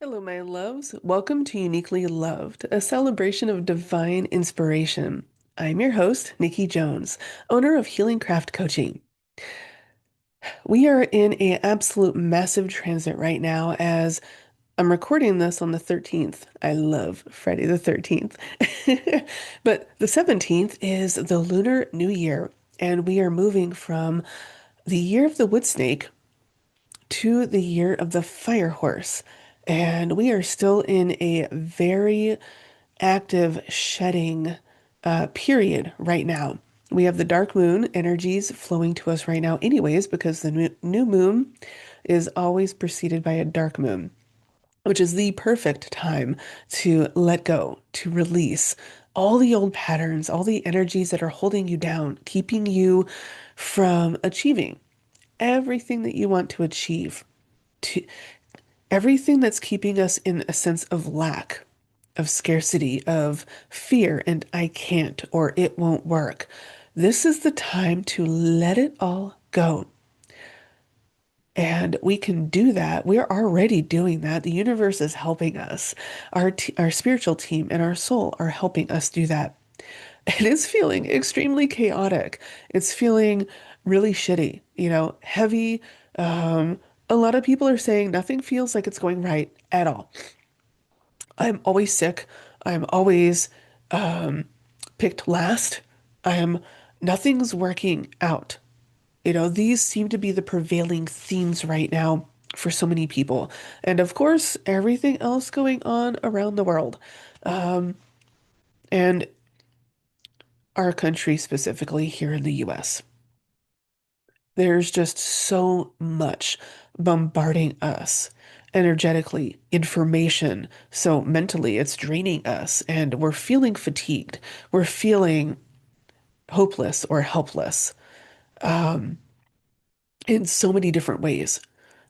Hello, my loves. Welcome to Uniquely Loved, a celebration of divine inspiration. I'm your host, Niki Jones, owner of Healing Craft Coaching. We are in an absolute massive transit right now as I'm recording this on the 13th. I love Friday the 13th. But the 17th is the Lunar New Year, and we are moving from the year of the wood snake to the year of the fire horse. And we are still in a very active shedding period right now. We have the dark moon energies flowing to us right now, anyways, because the new moon is always preceded by a dark moon, which is the perfect time to let go, to release all the old patterns, all the energies that are holding you down, keeping you from achieving everything that you want to achieve, to everything that's keeping us in a sense of lack, of scarcity, of fear, and I can't or it won't work. This is the time to let it all go. And we can do that. We're already doing that. The universe is helping us. Our spiritual team and our soul are helping us do that. It is feeling extremely chaotic. It's feeling really shitty, heavy. Um, a lot of people are saying nothing feels like it's going right at all. I'm always sick. I'm always picked last. I'm Nothing's working out. These seem to be the prevailing themes right now for so many people. And of course, everything else going on around the world. And our country specifically here in the US. There's just so much bombarding us energetically, information. So mentally, it's draining us, and we're feeling fatigued. We're feeling hopeless or helpless in so many different ways.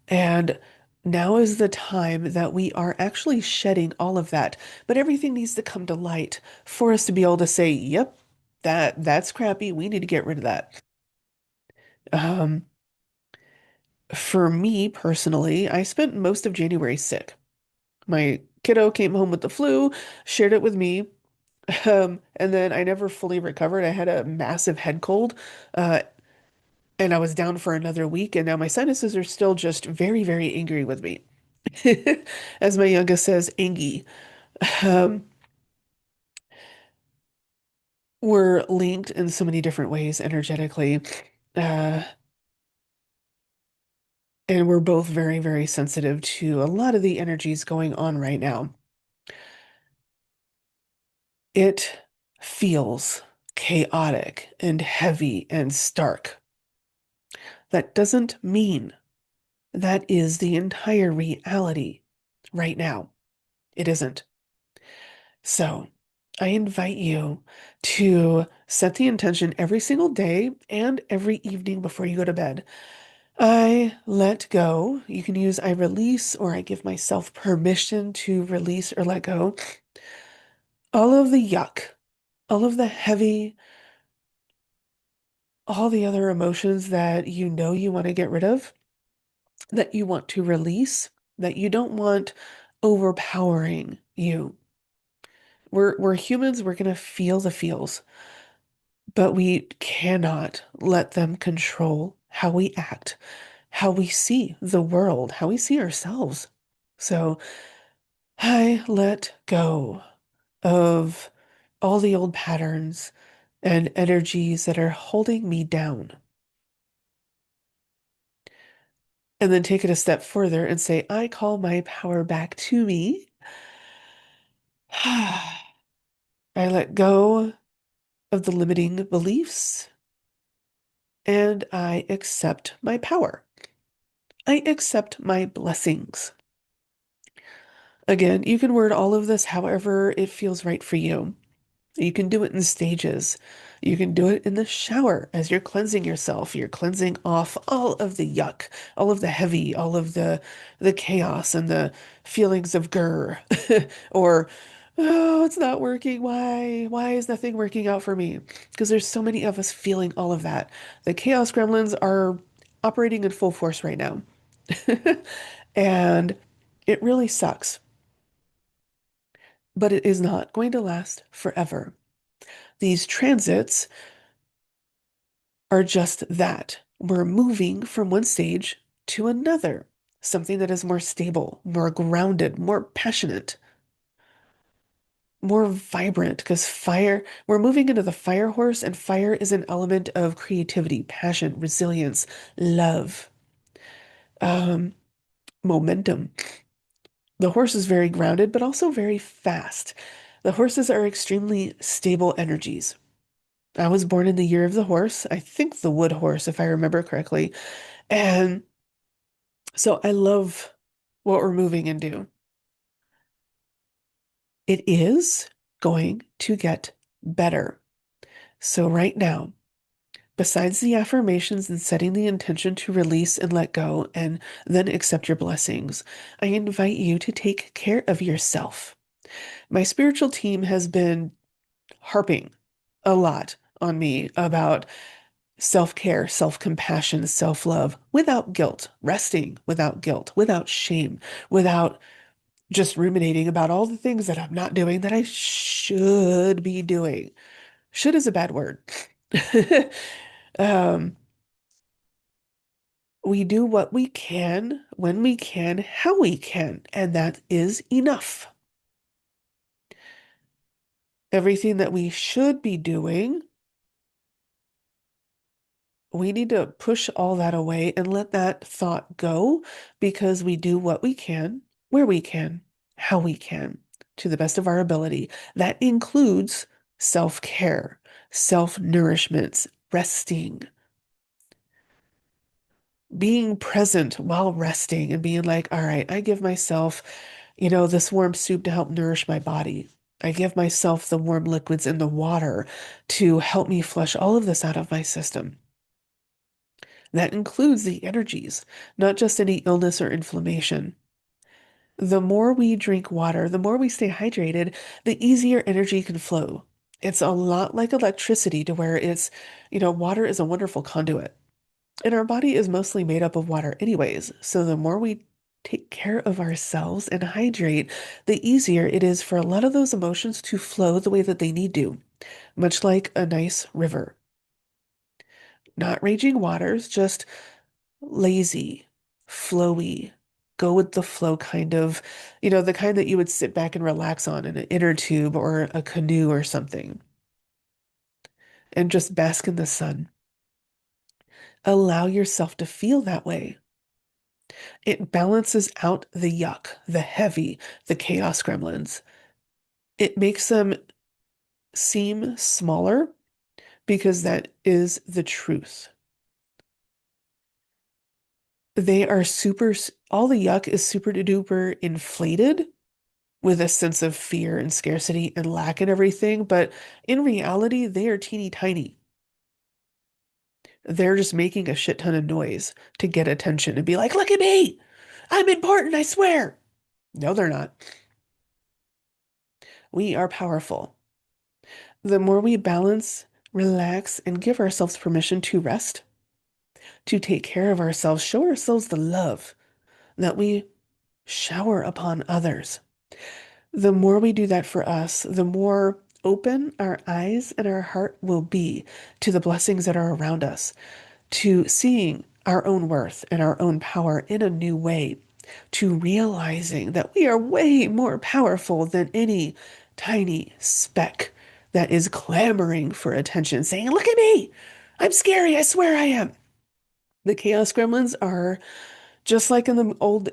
And now is the time that we are actually shedding all of that. But everything needs to come to light for us to be able to say, yep, that's crappy. We need to get rid of that. Um, For me personally, I spent most of January sick. My kiddo came home with the flu, shared it with me, and then I never fully recovered. I had a massive head cold, uh, and I was down for another week, and now my sinuses are still just very, very angry with me. As my youngest says, angy. Um, we're linked in so many different ways energetically, uh, and we're both very, very sensitive to a lot of the energies going on right now. It feels chaotic and heavy and stark. That doesn't mean that is the entire reality right now. It isn't. So I invite you to set the intention every single day and every evening before you go to bed. I let go. You can use I release or I give myself permission to release or let go. All of the yuck, all of the heavy, all the other emotions that you know you want to get rid of, that you want to release, that you don't want overpowering you. We're humans, we're gonna feel the feels, but we cannot let them control how we act, how we see the world, how we see ourselves. So I let go of all the old patterns and energies that are holding me down. And then take it a step further and say, I call my power back to me. I let go of the limiting beliefs and I accept my power. I accept my blessings. Again, you can word all of this however it feels right for you. You can do it in stages. You can do it in the shower as you're cleansing yourself. You're cleansing off all of the yuck, all of the heavy, all of the chaos and the feelings of grr. Or, oh, it's not working. Why? Why is nothing working out for me? Because there's so many of us feeling all of that. The chaos gremlins are operating in full force right now. And It really sucks, but it is not going to last forever. These transits are just that. We're moving from one stage to another, something that is more stable, more grounded, more passionate, more vibrant, because we're moving into the fire horse, and fire is an element of creativity, passion, resilience, love, um, momentum. The horse is very grounded, but also very fast. The horses are extremely stable energies. I was born in the year of the horse, I think the wood horse, if I remember correctly. And so I love what we're moving into. It is going to get better. So, right now, besides the affirmations and setting the intention to release and let go and then accept your blessings, I invite you to take care of yourself. My spiritual team has been harping a lot on me about self-care, self-compassion, self-love without guilt, resting without guilt, without shame, without just ruminating about all the things that I'm not doing that I should be doing. Should is a bad word. Um, we do what we can, when we can, how we can, and that is enough. Everything that we should be doing, we need to push all that away and let that thought go because we do what we can, where we can, how we can, to the best of our ability. That includes self-care, self-nourishment, resting, being present while resting and being like, all right, I give myself, this warm soup to help nourish my body. I give myself the warm liquids in the water to help me flush all of this out of my system. That includes the energies, not just any illness or inflammation. The more we drink water, the more we stay hydrated, the easier energy can flow. It's a lot like electricity to where water is a wonderful conduit. And our body is mostly made up of water anyways. So the more we take care of ourselves and hydrate, the easier it is for a lot of those emotions to flow the way that they need to, much like a nice river. Not raging waters, just lazy, flowy, go with the flow kind of, the kind that you would sit back and relax on in an inner tube or a canoe or something and just bask in the sun. Allow yourself to feel that way. It balances out the yuck, the heavy, the chaos gremlins. It makes them seem smaller because that is the truth. They are all the yuck is super duper inflated with a sense of fear and scarcity and lack and everything, but in reality, they are teeny tiny. They're just making a shit ton of noise to get attention and be like, look at me! I'm important, I swear! No, they're not. We are powerful. The more we balance, relax, and give ourselves permission to rest, to take care of ourselves, show ourselves the love that we shower upon others. The more we do that for us, the more open our eyes and our heart will be to the blessings that are around us, to seeing our own worth and our own power in a new way, to realizing that we are way more powerful than any tiny speck that is clamoring for attention, saying, look at me! I'm scary, I swear I am. The Chaos Gremlins are just like in the old,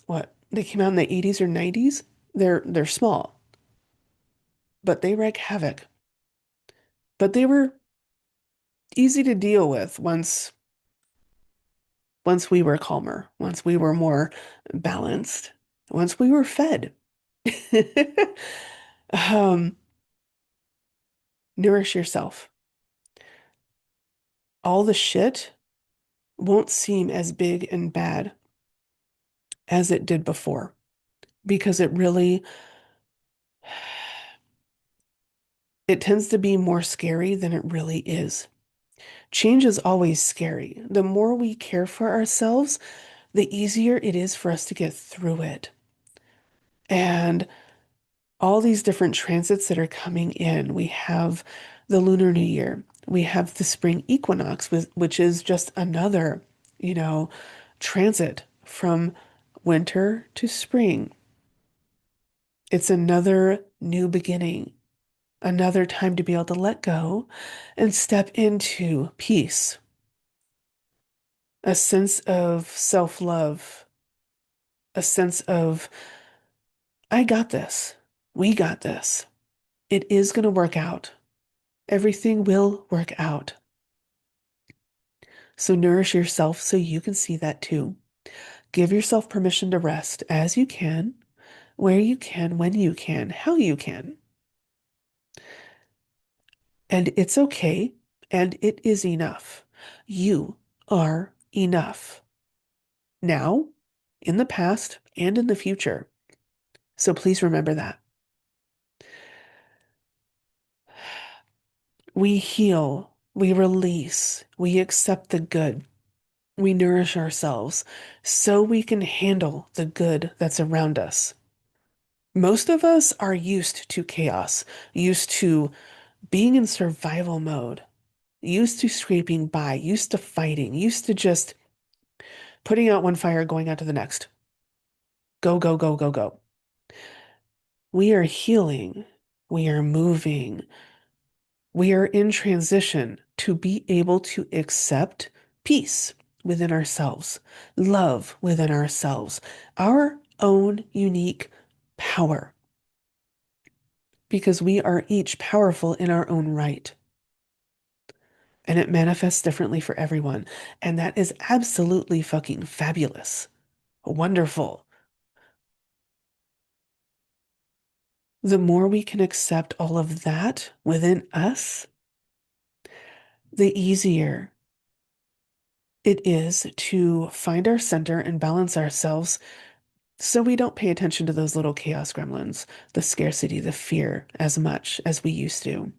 what, they came out in the 80s or 90s. They're small, but they wreak havoc. But they were easy to deal with once we were calmer, once we were more balanced, once we were fed. Um, Nourish yourself. All the shit won't seem as big and bad as it did before because it tends to be more scary than it really is. Change is always scary. The more we care for ourselves, the easier it is for us to get through it. And all these different transits that are coming in, we have the Lunar New Year, we have the spring equinox, which is just another, you know, transit from winter to spring. It's another new beginning, another time to be able to let go and step into peace, a sense of self-love, a sense of, I got this. We got this. It is going to work out. Everything will work out. So nourish yourself so you can see that too. Give yourself permission to rest as you can, where you can, when you can, how you can. And it's okay, and it is enough. You are enough now, in the past, and in the future. So please remember that. We heal, we release, we accept the good, we nourish ourselves so we can handle the good that's around us. Most of us are used to chaos, used to being in survival mode, used to scraping by, used to fighting, used to just putting out one fire, going out to the next. Go, go, go, go, go. We are healing. We are moving. We are in transition to be able to accept peace within ourselves, love within ourselves, our own unique power, because we are each powerful in our own right. And it manifests differently for everyone. And that is absolutely fucking fabulous. Wonderful. The more we can accept all of that within us, the easier it is to find our center and balance ourselves so we don't pay attention to those little chaos gremlins, the scarcity, the fear as much as we used to,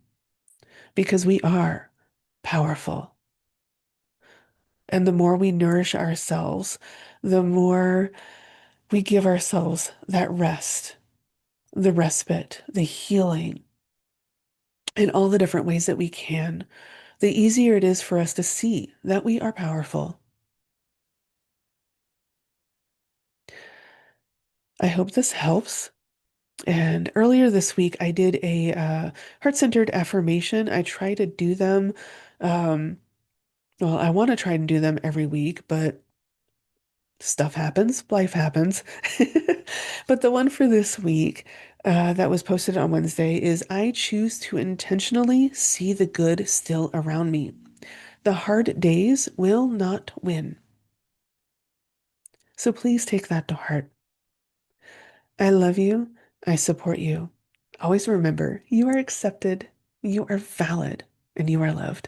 because we are powerful. And the more we nourish ourselves, the more we give ourselves that rest, the respite, the healing, in all the different ways that we can, the easier it is for us to see that we are powerful. I hope this helps. And earlier this week, I did a heart-centered affirmation. I try to do them. Um, well, I want to try and do them every week, but stuff happens, life happens. But the one for this week that was posted on Wednesday is I choose to intentionally see the good still around me. The hard days will not win. So please take that to heart. I love you. I support you. Always remember, you are accepted, you are valid, and you are loved.